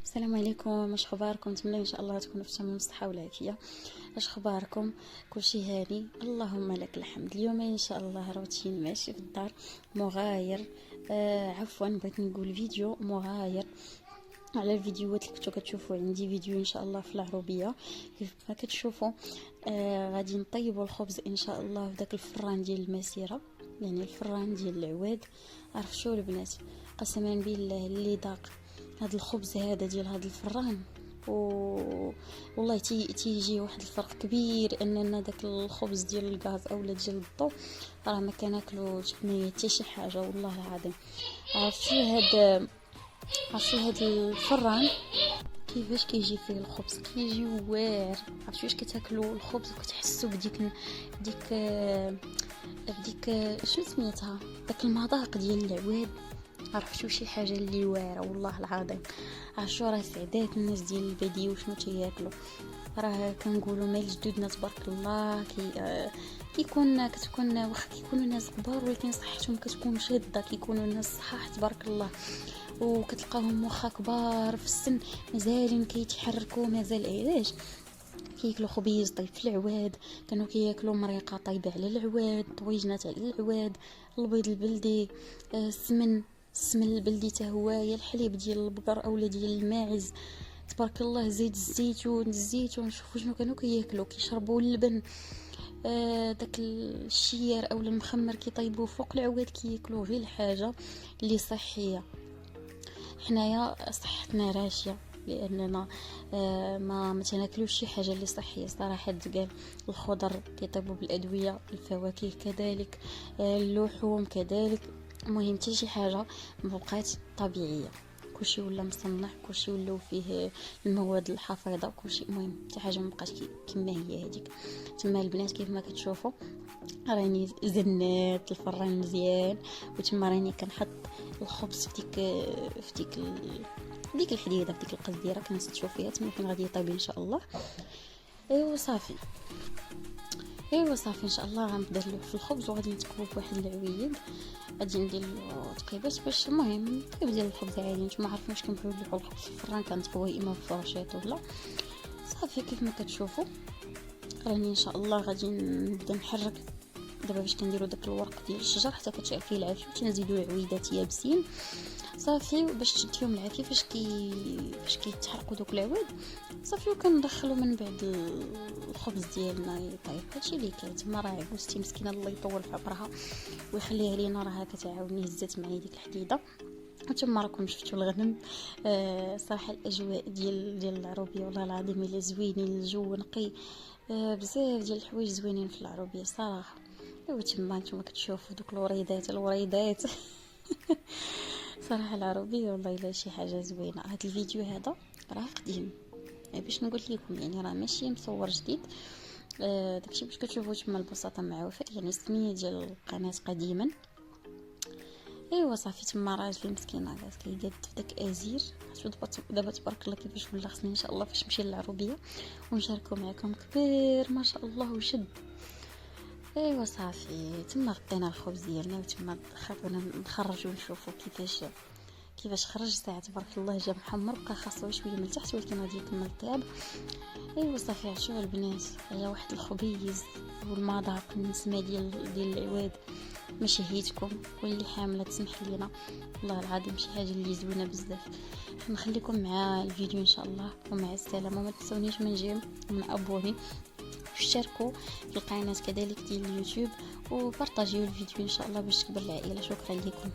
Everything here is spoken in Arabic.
السلام عليكم. اش اخباركم؟ نتمنى ان شاء الله تكونوا في تمام الصحه والعافيه. اش اخباركم؟ كلشي هاني؟ اللهم لك الحمد. اليوم ان شاء الله روتين ماشي في الدار مغاير. عفوا بغيت نقول فيديو مغاير على الفيديوهات اللي كنتو كتشوفوا عندي. فيديو ان شاء الله في العروبيه كيف ما كتشوفوا. غادي نطيبوا الخبز ان شاء الله في داك الفران ديال المسيره، يعني الفران ديال العواد. عرفتوا البنات، قسما بالله اللي ذاق هذا الخبز هذا ديال هذا الفران والله تيجي واحد الفرق كبير اننا داك الخبز ديال الغاز اولا ديال الضو راه ما كناكلوش حنايا حتى شي حاجه والله العظيم. عرفتي هاد الفران كيفاش كيجي فيه الخبز؟ كيجي واعر. عرفتي واش كتاكلوا الخبز وكتحسوا بديك شنو سميتها، داك المذاق ديال العواد. عرفتوا شي حاجه اللي واعره والله العظيم. عرفتوا راه سعدات الناس ديال الباديه وشنو تياكلوا. راه كنقولوا مال جدودنا تبارك الله كتكون واخا كيكونوا ناس كبار ولكن صحتهم كتكون شاده، كيكونوا ناس صحاح تبارك الله، وكتلقاهم واخا كبار في السن مازالين كيتحركوا، مازال علاش كياكلوا خبيز طيب في العواد. كانوا كياكلوا مريقه طايبه على العواد، طويجنات على العواد، البيض البلدي، السمن البلدي حتى هو، الحليب ديال البقر اولا ديال الماعز تبارك الله، زيت الزيتون. شوفوا شنو كانوا كياكلوا، كيشربوا اللبن. داك الشيار اولا المخمر كيطيبوه فوق العواد، كياكلوا غير الحاجه اللي صحيه. حنايا صحتنا راشيه لاننا ما تناكلوش شي حاجه اللي صحيه صراحه. قال الخضر كيطيبوا بالادويه، الفواكه كذلك، اللحوم كذلك. المهم حتى شي حاجه ما بقات طبيعيه، كلشي ولا مصنع، كلشي ولاو فيه المواد الحافظه، كلشي. المهم حتى حاجه ما بقاش كما هي هذيك. تما البنات كيف ما كتشوفوا راني زنات الفران مزيان، وتما راني كنحط الخبز في ديك الحديده، في ديك القزديره كنت تشوفيها تما فين غادي يطيب ان شاء الله. ايوا صافي ان شاء الله غنبدا نلوح في الخبز وغادي نتقبوا بواحد العويد. غادي ندير له تقيبات باش المهم طيب ديال الخبز عادي. نتوما عارفين واش كنبغيو نلوحوا الخبز في الفران كنطبوه اما بفرشيط ولا صافي. كيف ما كتشوفوا راني ان شاء الله غادي نبدا نحرك دابا باش كنديروا داك الورق ديال الشجر حتى كتشعل فيه العافيه، وتنزيدوا العويدات يابسين صافي باش تشد فيهم العافيه فاش كيتحرقوا دوك العواد صافي. وكندخلوا من بعد الخبز ديالنا يطيب. هادشي اللي كاين. تما راه عبوستي مسكينه الله يطول في عمرها ويخليها لينا، راه كتعاوني هزات معايا ديك الحديده. وتما راكم شفتوا الغنم. صراحه الاجواء ديال العروبيه والله العظيم الا زوينين، الجو نقي. بزاف ديال الحوايج زوينين في العروبيه صراحه. ايوا تما نتوما كتشوفوا دوك الوريدات صراحه العروبيه والله الا شي حاجه زوينه. هذا الفيديو هذا راه قديم باش نقول لكم، يعني راه ماشي مصور جديد. داكشي باش كتشوفوا تما البساطه مع وفاء، يعني السميه ديال القناه قديما. ايوا صافي تما راجلي مسكين علاش كيقاد في داك ازير. دابا تبارك الله كيفاش ولا خصني ان شاء الله فاش نمشي للعروبيه ونشاركوا معكم كبير ما شاء الله وشد. ايوا صافي تما غطينا الخبز ديالنا وتما خاطرنا نخرجوا ونشوفوا كيفاش خرج. ساعه تبارك الله جا محمر، بقى خاصو شويه من تحت ولكن غادي يكمل طياب. ايوا صافي عرفتوا البنات على واحد الخبيز والمذاق النسمه ديال العواد. ما شهيتكم واللي حامله تسمح لينا والله العظيم شي حاجه اللي زوينه بزاف. نخليكم مع الفيديو ان شاء الله ومع السلامه. وما تنسونيش من جيم من ابوني واشتركوا في القناه كذلك ديال اليوتيوب وبارطاجيو الفيديو ان شاء الله باش تكبر العائله. شكرا لكم.